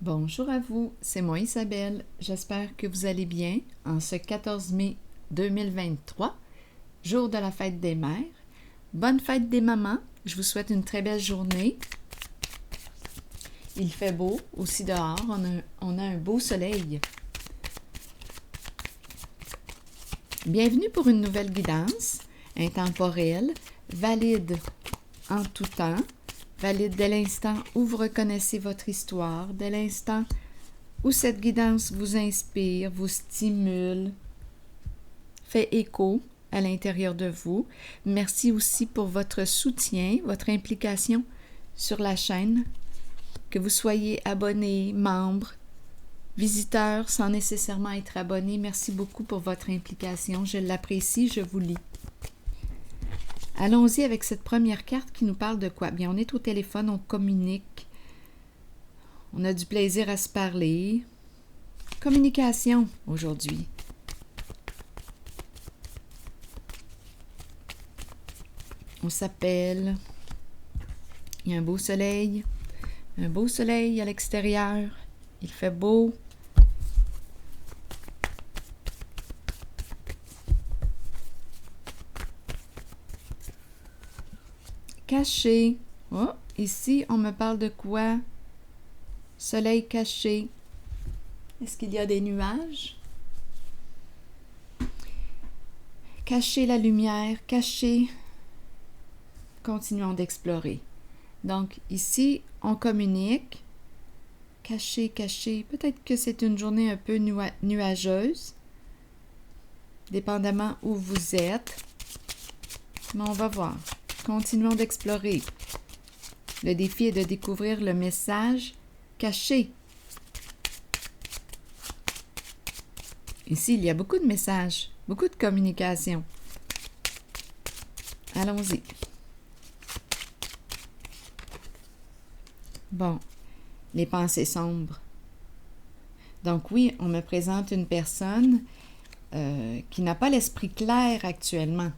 Bonjour à vous, c'est moi Isabelle. J'espère que vous allez bien en ce 14 mai 2023, jour de la fête des mères. Bonne fête des mamans, je vous souhaite une très belle journée. Il fait beau aussi dehors, on a un beau soleil. Bienvenue pour une nouvelle guidance intemporelle, valide en tout temps. Valide dès l'instant où vous reconnaissez votre histoire, dès l'instant où cette guidance vous inspire, vous stimule, fait écho à l'intérieur de vous. Merci aussi pour votre soutien, votre implication sur la chaîne, que vous soyez abonné, membre, visiteur sans nécessairement être abonné. Merci beaucoup pour votre implication, je l'apprécie, je vous lis. Allons-y avec cette première carte qui nous parle de quoi? Bien, on est au téléphone, on communique, on a du plaisir à se parler. Communication aujourd'hui. On s'appelle. Il y a un beau soleil à l'extérieur. Il fait beau. Caché. Oh, ici, on me parle de quoi? Soleil caché. Est-ce qu'il y a des nuages? Cacher la lumière, cacher. Continuons d'explorer. Donc, ici, on communique. Caché, caché. Peut-être que c'est une journée un peu nuageuse, dépendamment où vous êtes. Mais on va voir. Continuons d'explorer. Le défi est de découvrir le message caché. Ici, il y a beaucoup de messages, beaucoup de communication. Allons-y. Bon, les pensées sombres. Donc oui, on me présente une personne qui n'a pas l'esprit clair actuellement.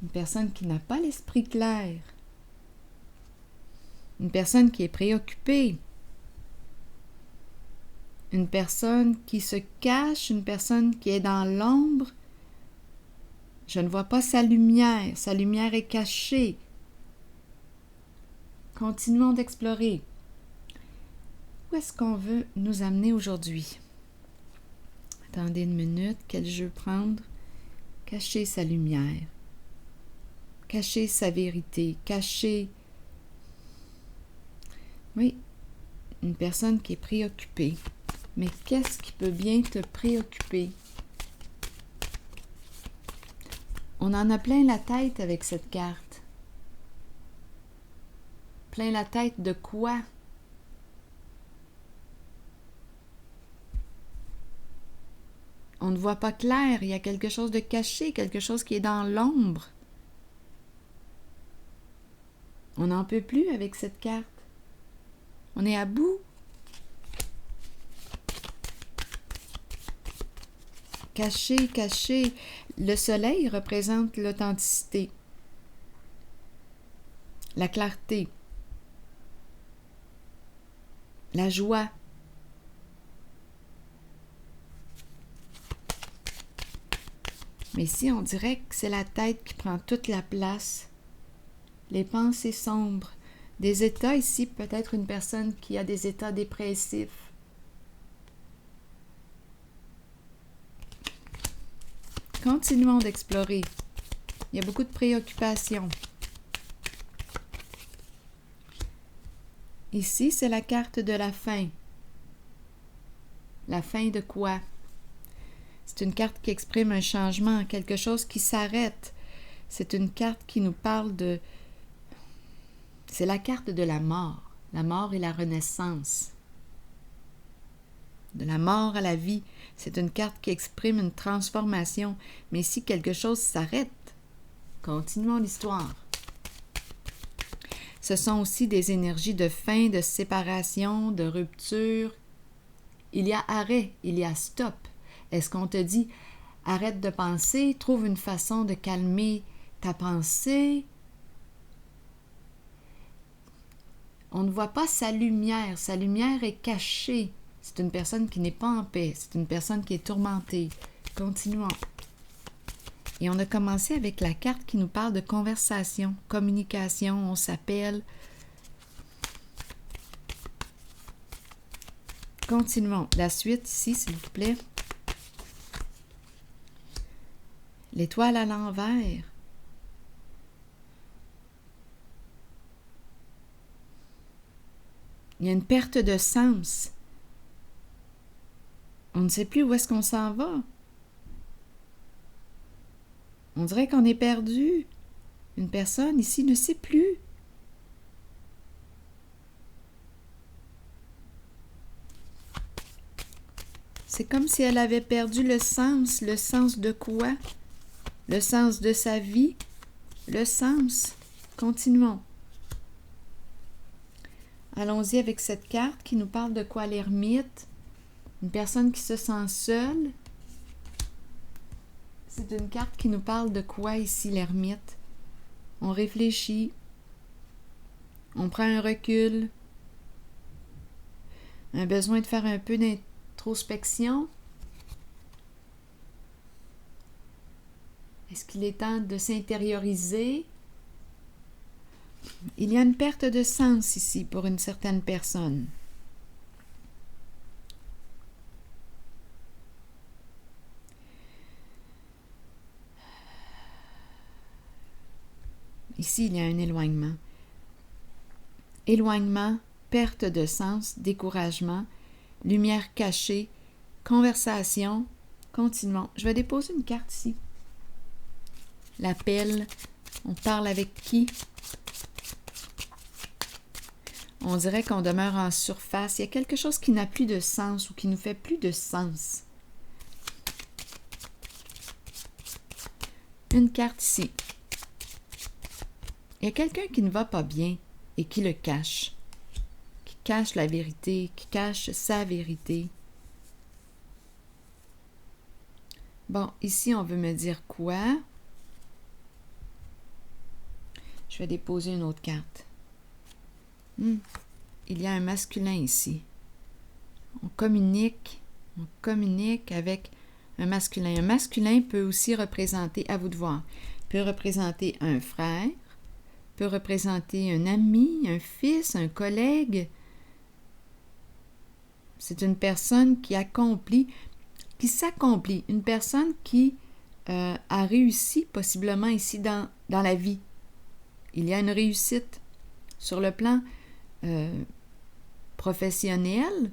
Une personne qui n'a pas l'esprit clair. Une personne qui est préoccupée. Une personne qui se cache, une personne qui est dans l'ombre. Je ne vois pas sa lumière est cachée. Continuons d'explorer. Où est-ce qu'on veut nous amener aujourd'hui? Attendez une minute, quel jeu prendre? Cacher sa lumière. Cacher sa vérité, cacher... Oui, une personne qui est préoccupée. Mais qu'est-ce qui peut bien te préoccuper? On en a plein la tête avec cette carte. Plein la tête de quoi? On ne voit pas clair, il y a quelque chose de caché, quelque chose qui est dans l'ombre. On n'en peut plus avec cette carte. On est à bout. Caché, caché. Le soleil représente l'authenticité, la clarté, la joie. Mais ici, on dirait que c'est la tête qui prend toute la place. Les pensées sombres. Des états ici, peut-être une personne qui a des états dépressifs. Continuons d'explorer. Il y a beaucoup de préoccupations. Ici, c'est la carte de la fin. La fin de quoi? C'est une carte qui exprime un changement, quelque chose qui s'arrête. C'est une carte qui nous parle de... C'est la carte de la mort et la renaissance. De la mort à la vie, c'est une carte qui exprime une transformation. Mais si quelque chose s'arrête, continuons l'histoire. Ce sont aussi des énergies de fin, de séparation, de rupture. Il y a arrêt, il y a stop. Est-ce qu'on te dit, arrête de penser, trouve une façon de calmer ta pensée? On ne voit pas sa lumière. Sa lumière est cachée. C'est une personne qui n'est pas en paix. C'est une personne qui est tourmentée. Continuons. Et on a commencé avec la carte qui nous parle de conversation, communication, on s'appelle. Continuons. La suite ici, s'il vous plaît. L'étoile à l'envers. Il y a une perte de sens. On ne sait plus où est-ce qu'on s'en va. On dirait qu'on est perdu. Une personne ici ne sait plus. C'est comme si elle avait perdu le sens. Le sens de quoi? Le sens de sa vie. Le sens. Continuons. Allons-y avec cette carte qui nous parle de quoi? L'ermite. Une personne qui se sent seule. C'est une carte qui nous parle de quoi ici, l'ermite? On réfléchit. On prend un recul. Un besoin de faire un peu d'introspection. Est-ce qu'il est temps de s'intérioriser? Il y a une perte de sens ici pour une certaine personne. Ici, il y a un éloignement. Éloignement, perte de sens, découragement, lumière cachée, conversation. Continuons. Je vais déposer une carte ici. L'appel. On parle avec qui? On dirait qu'on demeure en surface. Il y a quelque chose qui n'a plus de sens ou qui nous fait plus de sens. Une carte ici. Il y a quelqu'un qui ne va pas bien et qui le cache. Qui cache la vérité, qui cache sa vérité. Bon, ici, on veut me dire quoi? Je vais déposer une autre carte. Il y a un masculin ici. On communique avec un masculin. Un masculin peut aussi représenter, à vous de voir, peut représenter un frère, peut représenter un ami, un fils, un collègue. C'est une personne qui s'accomplit, une personne qui a réussi possiblement ici dans la vie. Il y a une réussite sur le plan professionnel.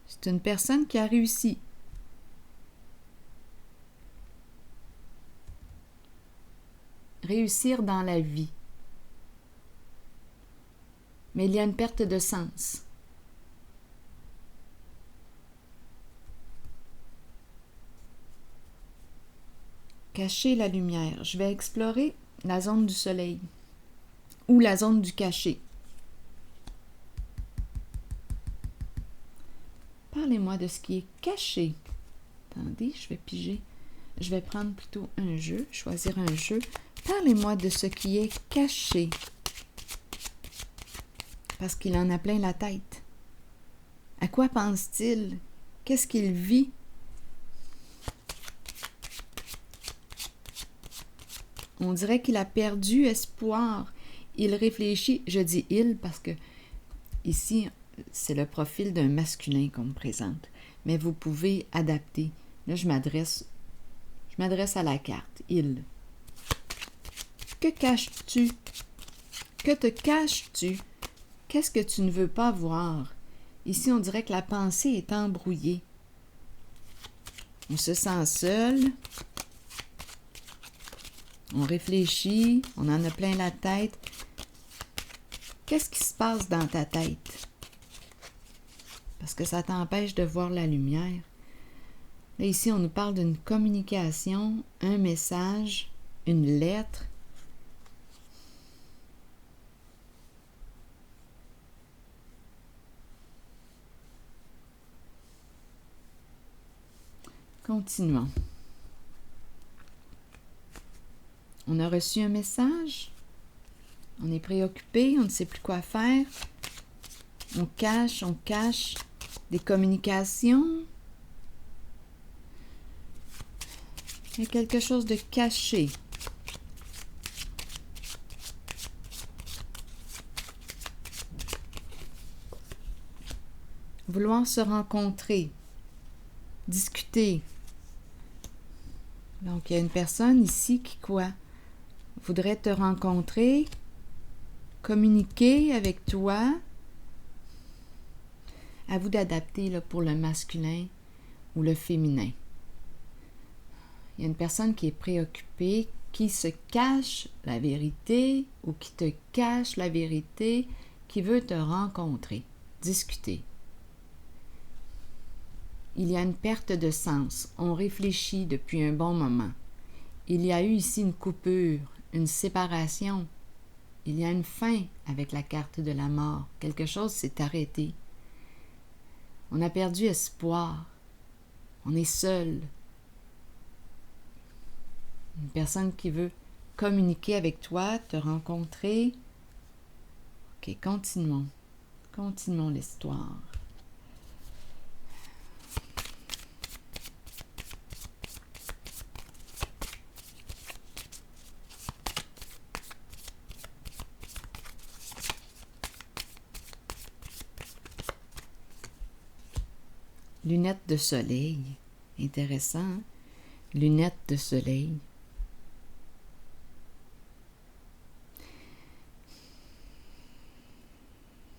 C'est une personne qui a réussi. Réussir dans la vie. Mais il y a une perte de sens. Cacher la lumière. Je vais explorer la zone du soleil ou la zone du caché. Parlez-moi de ce qui est caché. Attendez, je vais piger. Je vais prendre plutôt un jeu, choisir un jeu. Parlez-moi de ce qui est caché. Parce qu'il en a plein la tête. À quoi pense-t-il? Qu'est-ce qu'il vit? On dirait qu'il a perdu espoir. Il réfléchit. Je dis « il » parce que ici, c'est le profil d'un masculin qu'on me présente. Mais vous pouvez adapter. Là, je m'adresse à la carte. « Il ». Que caches-tu? Que te caches-tu? Qu'est-ce que tu ne veux pas voir? Ici, on dirait que la pensée est embrouillée. On se sent seul. On réfléchit. On en a plein la tête. Qu'est-ce qui se passe dans ta tête? Parce que ça t'empêche de voir la lumière. Là, ici, on nous parle d'une communication, un message, une lettre. Continuons. On a reçu un message. On est préoccupé, on ne sait plus quoi faire. On cache des communications. Il y a quelque chose de caché. Vouloir se rencontrer, discuter. Donc, il y a une personne ici qui, quoi, voudrait te rencontrer, communiquer avec toi. À vous d'adapter là, pour le masculin ou le féminin. Il y a une personne qui est préoccupée, qui se cache la vérité ou qui te cache la vérité, qui veut te rencontrer, discuter. Il y a une perte de sens. On réfléchit depuis un bon moment. Il y a eu ici une coupure, une séparation. Il y a une fin avec la carte de la mort. Quelque chose s'est arrêté. On a perdu espoir. On est seul. Une personne qui veut communiquer avec toi, te rencontrer. Ok, continuons. Continuons l'histoire. Lunettes de soleil. Intéressant, hein? Lunettes de soleil.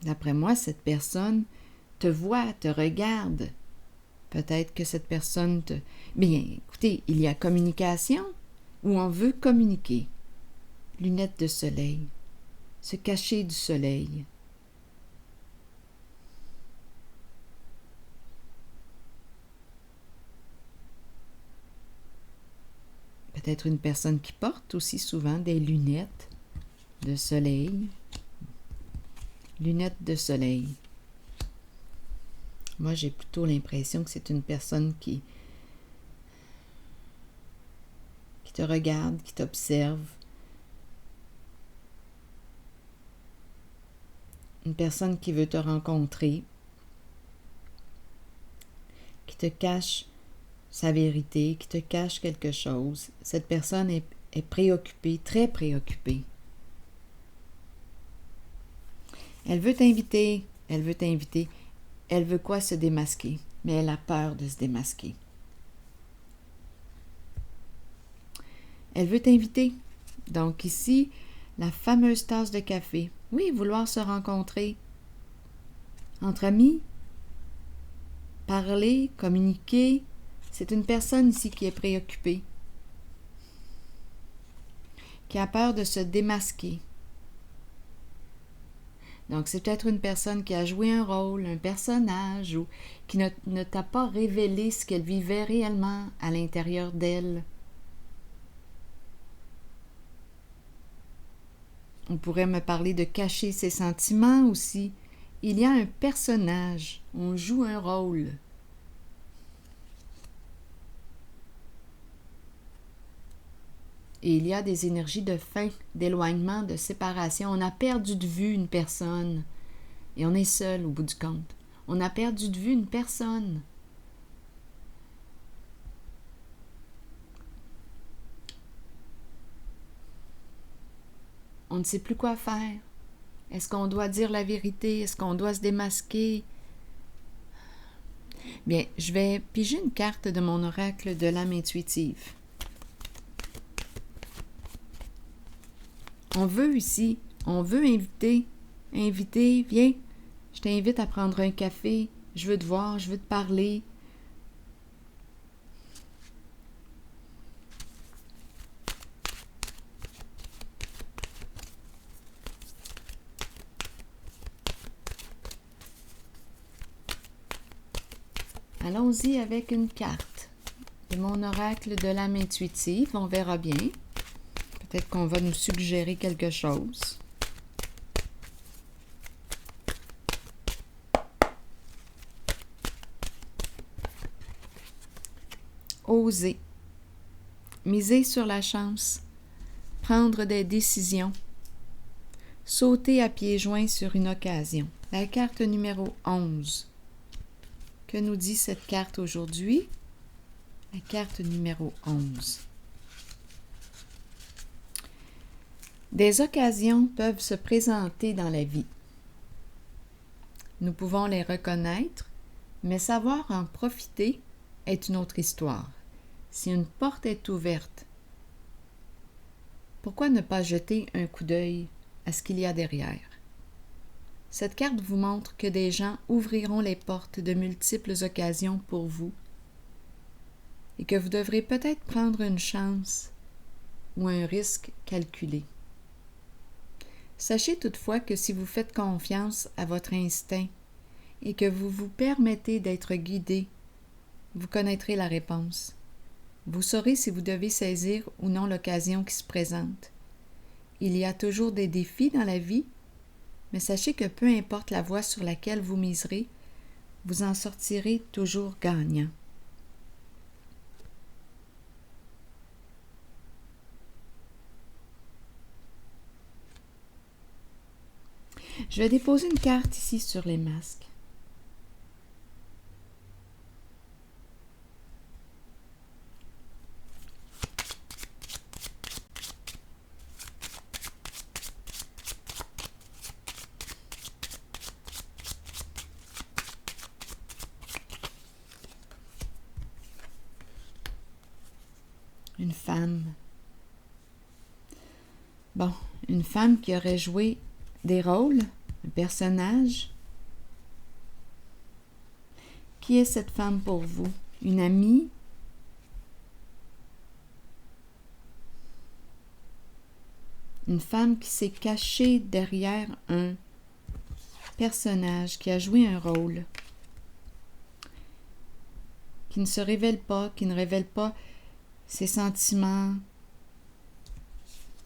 D'après moi, cette personne te voit, te regarde. Peut-être que cette personne te... Bien, écoutez, il y a communication ou on veut communiquer. Lunettes de soleil. Se cacher du soleil. Peut-être une personne qui porte aussi souvent des lunettes de soleil. Lunettes de soleil. Moi, j'ai plutôt l'impression que c'est une personne qui te regarde, qui t'observe. Une personne qui veut te rencontrer, qui te cache sa vérité, qui te cache quelque chose. Cette personne est préoccupée, très préoccupée. Elle veut t'inviter, elle veut t'inviter. Elle veut quoi? Se démasquer, mais elle a peur de se démasquer. Elle veut t'inviter. Donc ici, la fameuse tasse de café. Oui, vouloir se rencontrer. Entre amis, parler, communiquer. C'est une personne ici qui est préoccupée, qui a peur de se démasquer. Donc, c'est peut-être une personne qui a joué un rôle, un personnage, ou qui ne t'a pas révélé ce qu'elle vivait réellement à l'intérieur d'elle. On pourrait me parler de cacher ses sentiments aussi. Il y a un personnage, on joue un rôle. Et il y a des énergies de fin, d'éloignement, de séparation. On a perdu de vue une personne et on est seul au bout du compte. On a perdu de vue une personne. On ne sait plus quoi faire. Est-ce qu'on doit dire la vérité? Est-ce qu'on doit se démasquer? Bien, je vais piger une carte de mon oracle de l'âme intuitive. On veut ici, on veut inviter, viens, je t'invite à prendre un café, je veux te voir, je veux te parler. Allons-y avec une carte de mon oracle de l'âme intuitive, on verra bien. Peut-être qu'on va nous suggérer quelque chose. Oser. Miser sur la chance. Prendre des décisions. Sauter à pieds joints sur une occasion. La carte numéro 11. Que nous dit cette carte aujourd'hui? La carte numéro 11. Des occasions peuvent se présenter dans la vie. Nous pouvons les reconnaître, mais savoir en profiter est une autre histoire. Si une porte est ouverte, pourquoi ne pas jeter un coup d'œil à ce qu'il y a derrière? Cette carte vous montre que des gens ouvriront les portes de multiples occasions pour vous et que vous devrez peut-être prendre une chance ou un risque calculé. Sachez toutefois que si vous faites confiance à votre instinct et que vous vous permettez d'être guidé, vous connaîtrez la réponse. Vous saurez si vous devez saisir ou non l'occasion qui se présente. Il y a toujours des défis dans la vie, mais sachez que peu importe la voie sur laquelle vous miserez, vous en sortirez toujours gagnant. Je vais déposer une carte ici sur les masques. Une femme. Bon, une femme qui aurait joué des rôles, un personnage. Qui est cette femme pour vous? Une amie? Une femme qui s'est cachée derrière un personnage, qui a joué un rôle, qui ne se révèle pas, qui ne révèle pas ses sentiments.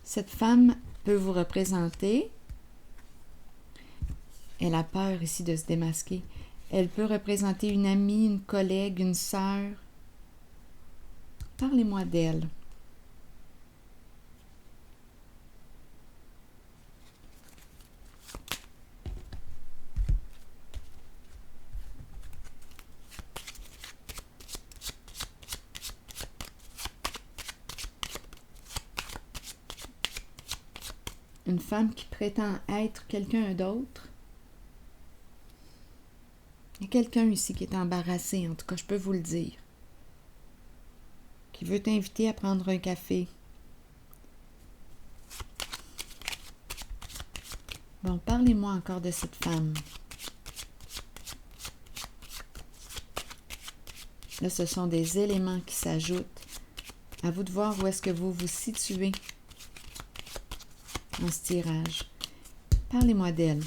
Cette femme peut vous représenter. Elle a peur ici de se démasquer. Elle peut représenter une amie, une collègue, une sœur. Parlez-moi d'elle. Une femme qui prétend être quelqu'un d'autre. Il y a quelqu'un ici qui est embarrassé, en tout cas, je peux vous le dire. Qui veut t'inviter à prendre un café. Bon, parlez-moi encore de cette femme. Là, ce sont des éléments qui s'ajoutent. À vous de voir où est-ce que vous vous situez en ce tirage. Parlez-moi d'elle.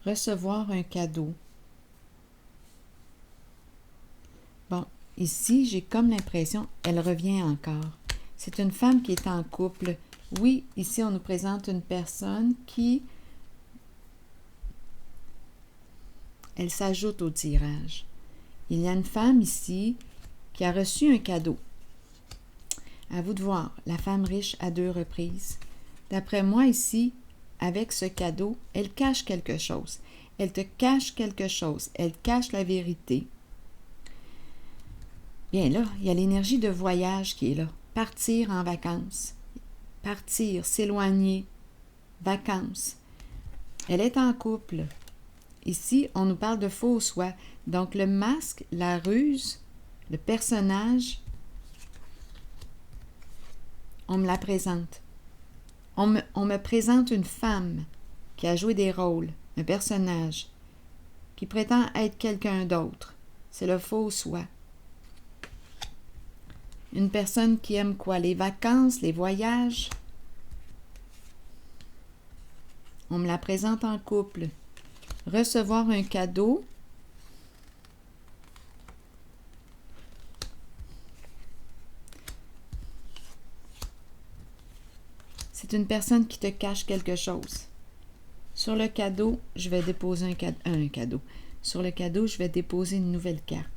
Recevoir un cadeau. Bon, ici, j'ai comme l'impression, elle revient encore. C'est une femme qui est en couple. Oui, ici, on nous présente une personne qui, elle s'ajoute au tirage. Il y a une femme ici qui a reçu un cadeau. À vous de voir, la femme riche à 2 reprises. D'après moi, ici, avec ce cadeau, elle cache quelque chose. Elle te cache quelque chose. Elle cache la vérité. Bien là, il y a l'énergie de voyage qui est là. Partir en vacances. Partir, s'éloigner. Vacances. Elle est en couple. Ici, on nous parle de faux soi. Donc, le masque, la ruse, le personnage, on me la présente. On me présente une femme qui a joué des rôles, un personnage, qui prétend être quelqu'un d'autre. C'est le faux soi. Une personne qui aime quoi? Les vacances, les voyages. On me la présente en couple. Recevoir un cadeau. C'est une personne qui te cache quelque chose. Sur le cadeau, je vais déposer un cadeau. Sur le cadeau, je vais déposer une nouvelle carte.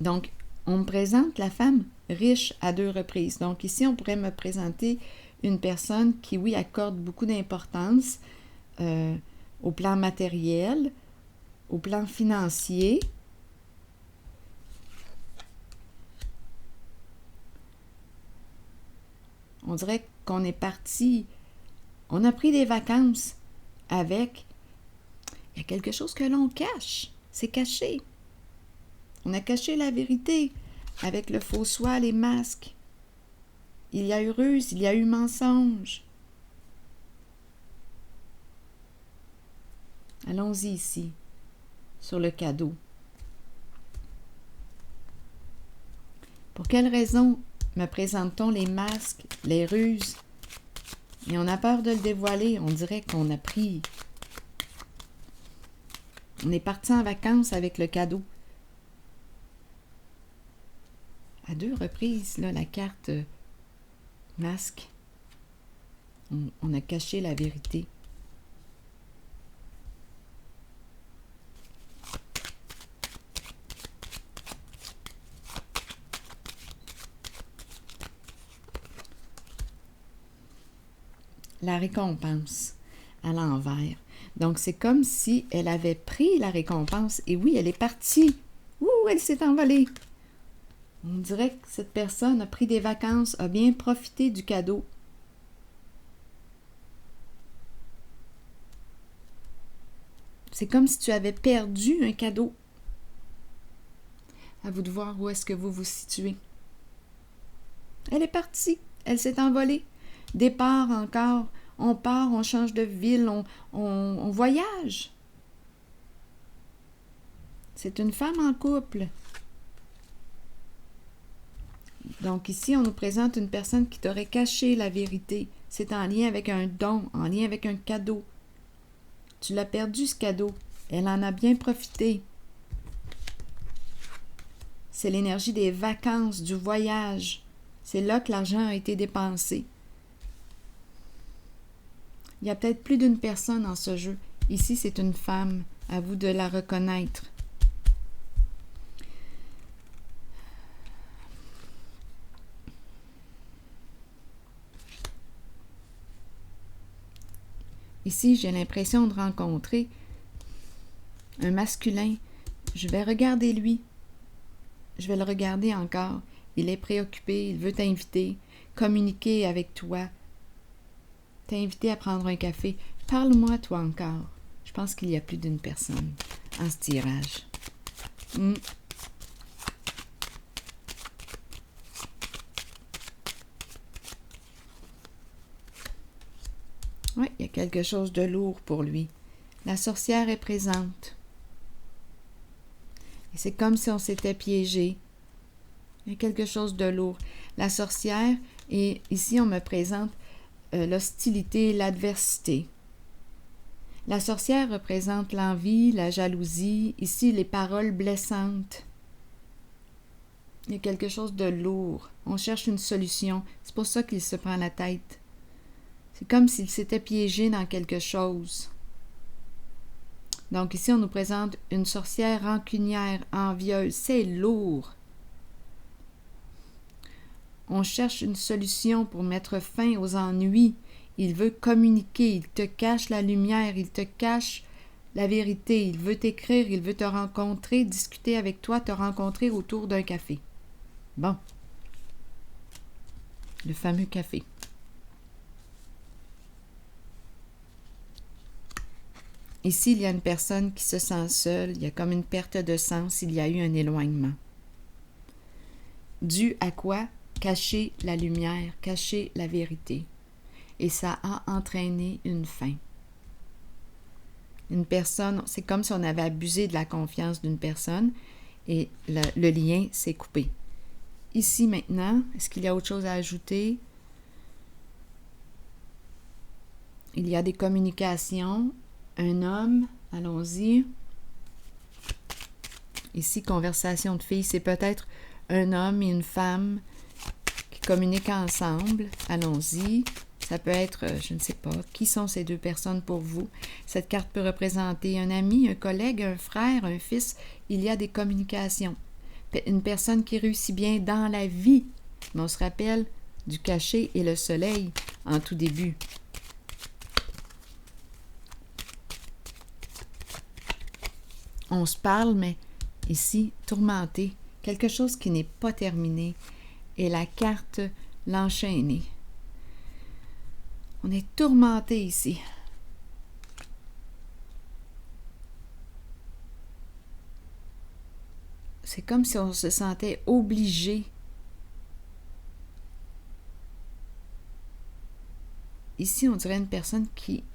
Donc, On me présente la femme riche à 2 reprises. Donc ici, on pourrait me présenter une personne qui, oui, accorde beaucoup d'importance au plan matériel, au plan financier. On dirait qu'on est parti, on a pris des vacances avec. Il y a quelque chose que l'on cache, c'est caché. On a caché la vérité avec le faux soi, les masques. Il y a eu ruse, il y a eu mensonge. Allons-y ici, sur le cadeau. Pour quelle raison me présente-t-on les masques, les ruses? Et on a peur de le dévoiler. On dirait qu'on a pris... On est parti en vacances avec le cadeau. À 2 reprises, là, la carte masque. On a caché la vérité. La récompense à l'envers. Donc, c'est comme si elle avait pris la récompense. Et oui, elle est partie. Ouh, elle s'est envolée. On dirait que cette personne a pris des vacances, a bien profité du cadeau. C'est comme si tu avais perdu un cadeau. À vous de voir où est-ce que vous vous situez. Elle est partie. Elle s'est envolée. Départ encore. On part, on change de ville, on voyage. C'est une femme en couple. Donc ici, on nous présente une personne qui t'aurait caché la vérité. C'est en lien avec un don, en lien avec un cadeau. Tu l'as perdu, ce cadeau. Elle en a bien profité. C'est l'énergie des vacances, du voyage. C'est là que l'argent a été dépensé. Il y a peut-être plus d'une personne dans ce jeu. Ici, c'est une femme. À vous de la reconnaître. Ici, j'ai l'impression de rencontrer un masculin. Je vais regarder lui. Je vais le regarder encore. Il est préoccupé, il veut t'inviter, communiquer avec toi, t'inviter à prendre un café. Parle-moi, toi, encore. Je pense qu'il y a plus d'une personne en ce tirage. Oui, il y a quelque chose de lourd pour lui. La sorcière est présente. Et c'est comme si on s'était piégé. Il y a quelque chose de lourd. La sorcière, et ici on me présente l'hostilité, l'adversité. La sorcière représente l'envie, la jalousie, ici les paroles blessantes. Il y a quelque chose de lourd. On cherche une solution. C'est pour ça qu'il se prend la tête. C'est comme s'il s'était piégé dans quelque chose. Donc ici, on nous présente une sorcière rancunière, envieuse. C'est lourd. On cherche une solution pour mettre fin aux ennuis. Il veut communiquer, il te cache la lumière, il te cache la vérité. Il veut t'écrire, il veut te rencontrer, discuter avec toi, te rencontrer autour d'un café. Bon. Le fameux café. Ici, il y a une personne qui se sent seule, il y a comme une perte de sens, il y a eu un éloignement. Dû à quoi? Cacher la lumière, cacher la vérité. Et ça a entraîné une fin. Une personne, c'est comme si on avait abusé de la confiance d'une personne et le lien s'est coupé. Ici maintenant, est-ce qu'il y a autre chose à ajouter? Il y a des communications. Un homme, allons-y. Ici, conversation de filles, c'est peut-être un homme et une femme qui communiquent ensemble. Allons-y. Ça peut être, je ne sais pas, qui sont ces deux personnes pour vous? Cette carte peut représenter un ami, un collègue, un frère, un fils. Il y a des communications. une personne qui réussit bien dans la vie. Mais on se rappelle du cachet et le soleil en tout début. On se parle, mais ici, tourmenté, quelque chose qui n'est pas terminé. Et la carte l'enchaîner. On est tourmenté ici. C'est comme si on se sentait obligé. Ici, on dirait une personne qui...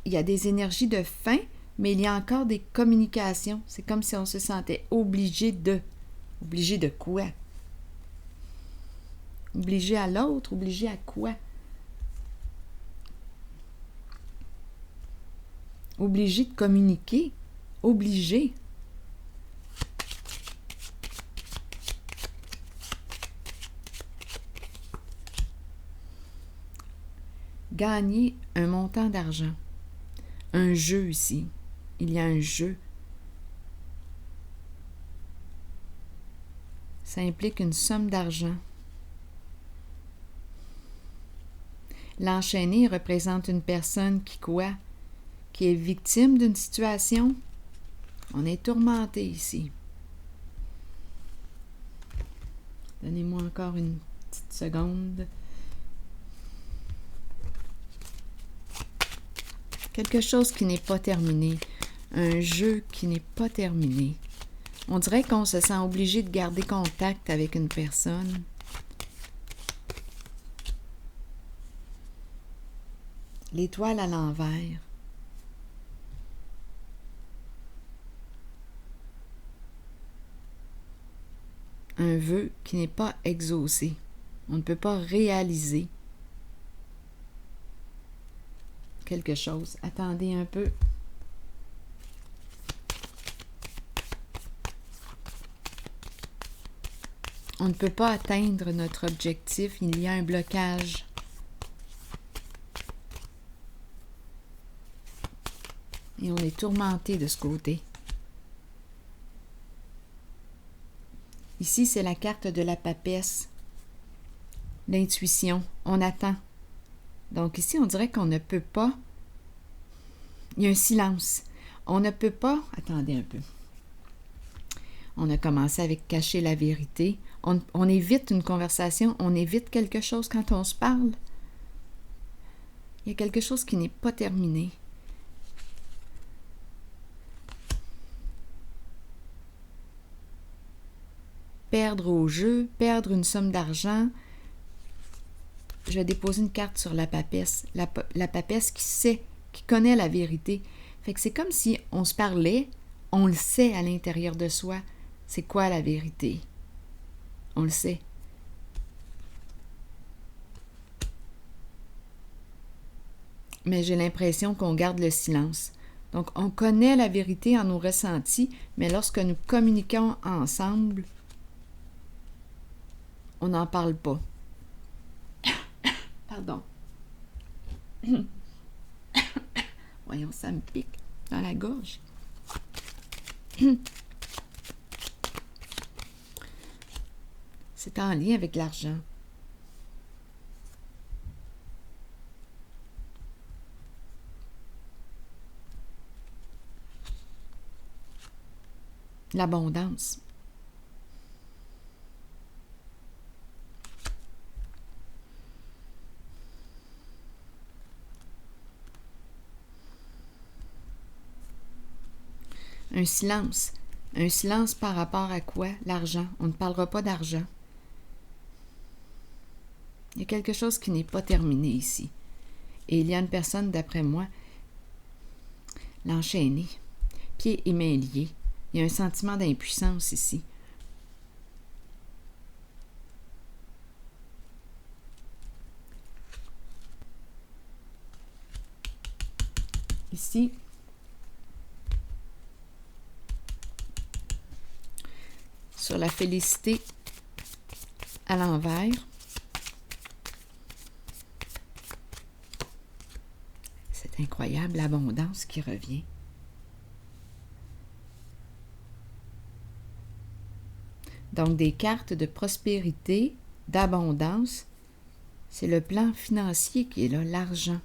Il y a des énergies de faim, mais il y a encore des communications. C'est comme si on se sentait obligé de... Obligé de quoi? Obligé à l'autre? Obligé à quoi? Obligé de communiquer? Obligé? Gagner un montant d'argent. Un jeu ici. Il y a un jeu. Ça implique une somme d'argent. L'enchaîné représente une personne qui quoi? Qui est victime d'une situation. On est tourmenté ici. Donnez-moi encore une petite seconde. Quelque chose qui n'est pas terminé. Un jeu qui n'est pas terminé. On dirait qu'on se sent obligé de garder contact avec une personne. L'étoile à l'envers. Un vœu qui n'est pas exaucé. On ne peut pas réaliser quelque chose. Attendez un peu. On ne peut pas atteindre notre objectif. Il y a un blocage. Et on est tourmenté de ce côté. Ici, c'est la carte de la papesse. L'intuition. On attend. Donc ici, on dirait qu'on ne peut pas... Il y a un silence. On ne peut pas... Attendez un peu. On a commencé avec cacher la vérité. On évite une conversation. On évite quelque chose quand on se parle. Il y a quelque chose qui n'est pas terminé. Perdre au jeu, perdre une somme d'argent. Je vais déposer une carte sur la papesse. La papesse qui sait, qui connaît la vérité. Fait que c'est comme si on se parlait, on le sait à l'intérieur de soi. C'est quoi la vérité? On le sait. Mais j'ai l'impression qu'on garde le silence. Donc, on connaît la vérité en nos ressentis, mais lorsque nous communiquons ensemble, on n'en parle pas. Pardon. Voyons, ça me pique dans la gorge. C'est en lien avec l'argent. L'abondance. Un silence. Un silence par rapport à quoi? L'argent. On ne parlera pas d'argent. Il y a quelque chose qui n'est pas terminé ici. Et il y a une personne, d'après moi, l'enchaîner. Pieds et mains liés. Il y a un sentiment d'impuissance ici. Ici, sur la félicité à l'envers. C'est incroyable l'abondance qui revient. Donc, des cartes de prospérité, d'abondance, c'est le plan financier qui est là, l'argent.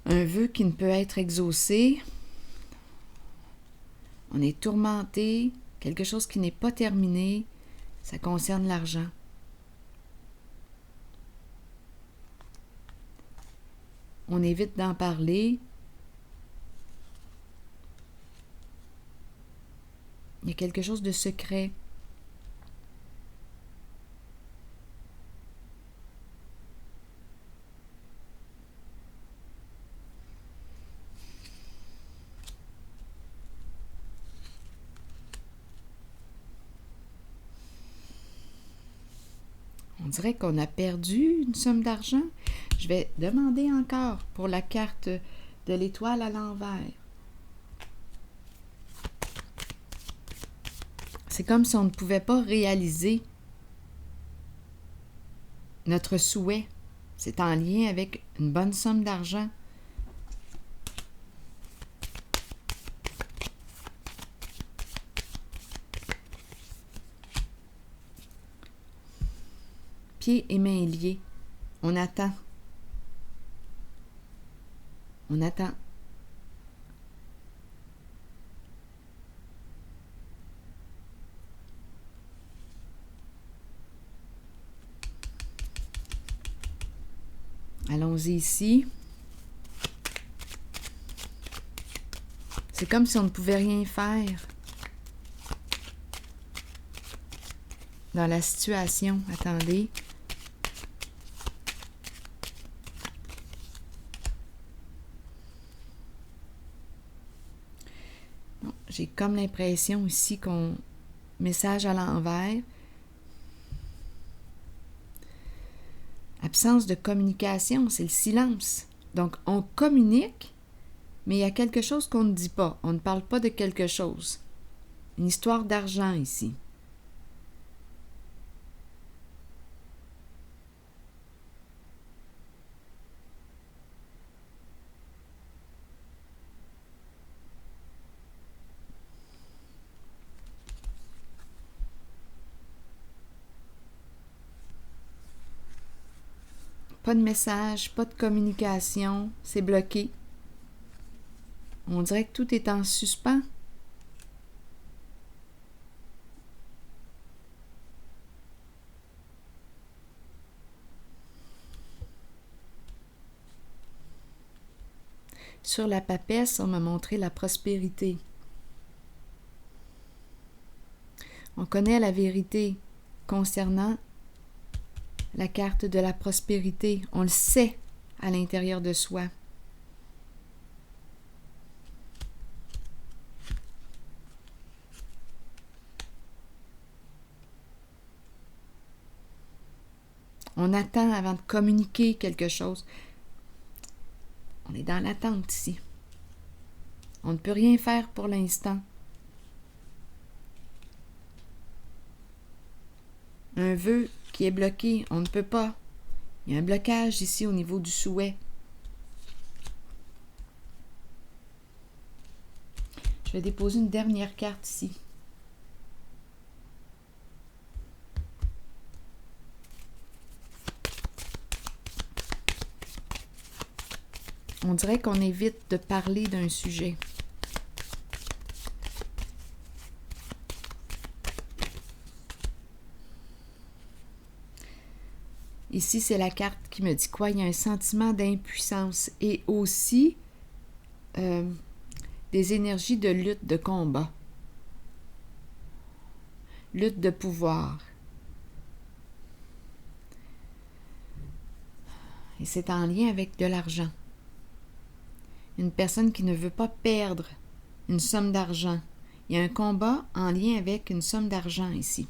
Un vœu qui ne peut être exaucé. On est tourmenté, quelque chose qui n'est pas terminé, ça concerne l'argent. On évite d'en parler. Il y a quelque chose de secret. On dirait qu'on a perdu une somme d'argent. Je vais demander encore pour la carte de l'étoile à l'envers. C'est comme si on ne pouvait pas réaliser notre souhait. C'est en lien avec une bonne somme d'argent. Pieds et mains liés. On attend. On attend. Allons-y ici. C'est comme si on ne pouvait rien faire dans la situation. Attendez. Bon, j'ai comme l'impression ici qu'on... Message à l'envers. Absence de communication, c'est le silence. Donc, on communique, mais il y a quelque chose qu'on ne dit pas. On ne parle pas de quelque chose. Une histoire d'argent ici. Pas de message, pas de communication, c'est bloqué. On dirait que tout est en suspens. Sur la papesse, on m'a montré la prospérité. On connaît la vérité concernant la carte de la prospérité. On le sait à l'intérieur de soi. On attend avant de communiquer quelque chose. On est dans l'attente ici. On ne peut rien faire pour l'instant. Un vœu qui est bloqué, on ne peut pas. Il y a un blocage ici au niveau du souhait. Je vais déposer une dernière carte ici. On dirait qu'on évite de parler d'un sujet. Ici, c'est la carte qui me dit quoi? Il y a un sentiment d'impuissance et aussi des énergies de lutte, de combat. Lutte de pouvoir. Et c'est en lien avec de l'argent. Une personne qui ne veut pas perdre une somme d'argent. Il y a un combat en lien avec une somme d'argent ici.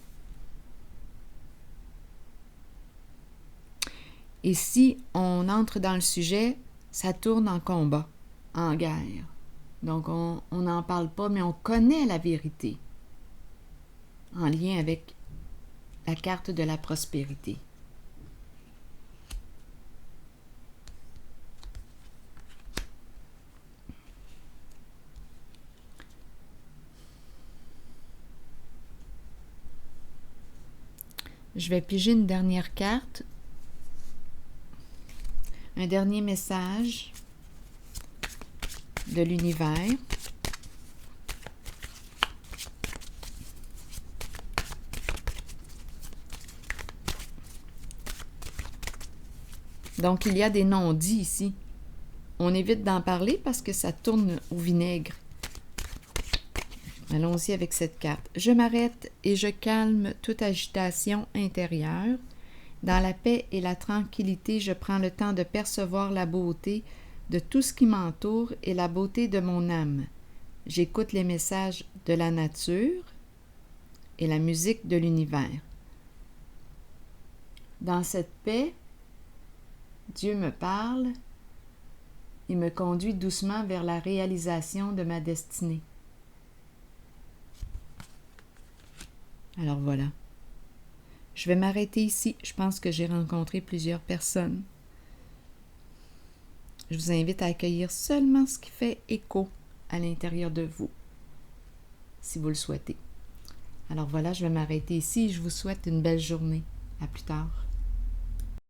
Et si on entre dans le sujet, ça tourne en combat, en guerre. Donc, on n'en parle pas, mais on connaît la vérité en lien avec la carte de la prospérité. Je vais piger une dernière carte, un dernier message de l'univers. Donc, il y a des non-dits ici. On évite d'en parler parce que ça tourne au vinaigre. Allons-y avec cette carte. Je m'arrête et je calme toute agitation intérieure. Dans la paix et la tranquillité, je prends le temps de percevoir la beauté de tout ce qui m'entoure et la beauté de mon âme. J'écoute les messages de la nature et la musique de l'univers. Dans cette paix, Dieu me parle et me conduit doucement vers la réalisation de ma destinée. Alors voilà. Je vais m'arrêter ici. Je pense que j'ai rencontré plusieurs personnes. Je vous invite à accueillir seulement ce qui fait écho à l'intérieur de vous, si vous le souhaitez. Alors voilà, je vais m'arrêter ici et je vous souhaite une belle journée. À plus tard.